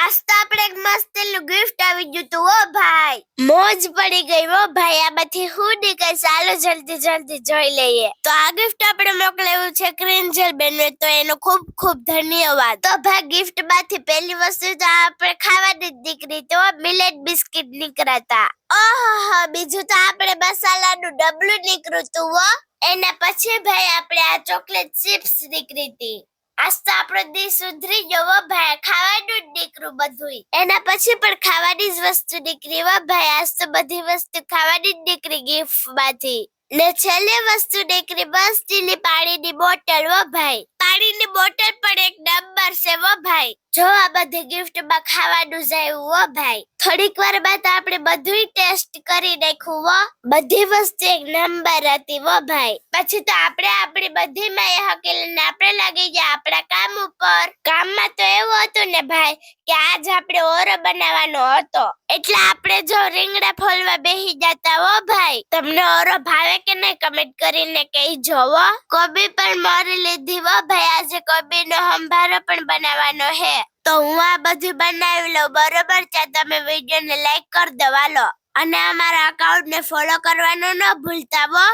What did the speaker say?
આજ તો આપણે એક મસ્ત ગિફ્ટ આવી ગયું તું ઓ ભાઈ. મોજ પડી ગઈ ઓ ભાઈ. આમાંથી હું નીકળે ચાલો જલ્દી જોઈ લઈએ. તો આ ગિફ્ટ આપણે મોકલાવ્યું છે ક્રિંજલ બેનને, તો એનો ખૂબ ખૂબ ધન્યવાદ. તો ભાઈ ગિફ્ટ માંથી પહેલી વસ્તુ તો આપણે ખાવાની જ નીકળી તો મિલેટ બિસ્કિટ નીકળ્યા. ઓહો, બીજું તો આપણે મસાલાનું ડબલું નીકળ્યું તું હો. એના પછી ભાઈ આપણે આ ચોકલેટ ચિપ્સ નીકળી હતી. આજ તો આપણો દી સુધરી ગયો ભાઈ. ખાવાનું જ નીકળ્યું બધું. એના પછી પણ ખાવાની જ વસ્તુ નીકળી હો ભાઈ. આજ તો બધી વસ્તુ ખાવાની જ નીકળી ગિફ્ટ માંથી. ને છેલ્લી વસ્તુ નીકળી બસ સ્ટીલની પાણીની બોટલ હો ભાઈ. પાણીની બોટલ પણ એક નંબર છે હો ભાઈ. જો આ બધી ગિફ્ટમાં ખાવાનું જ આવ્યું હો ભાઈ. થોડીક વાર બાદ આપણે બધું ટેસ્ટ કરી નાખ્યું હો. બધી વસ્તુ એક નંબર હતી હો ભાઈ. પછી તો આપણે આપણી બધી માયા હકેલીને આપણે લાગી ગયા આપણા કામ ઉપર. કામમાં તો એવું હતું ને ભાઈ કે આજ આપણે ઓરો બનાવવાનો હતો, એટલે આપણે જો રીંગણા ફોલવા બેસી જતા હો ભાઈ. તમને ઓરો ભાવે કે નહીં કમેન્ટ કરીને કહેજો હો. કોબી પણ મોરી લીધી હો ભાઈ. આજે કોબીનો સંભારો પણ બનાવવાનો હે. તો હું આ બધું બનાવી લઉં બરોબર. ત્યાં તમે વિડીયોને લાઈક કરી દો હાલો. અને અમારા અકાઉન્ટને ફોલો કરવાનું ન ભૂલતા હો.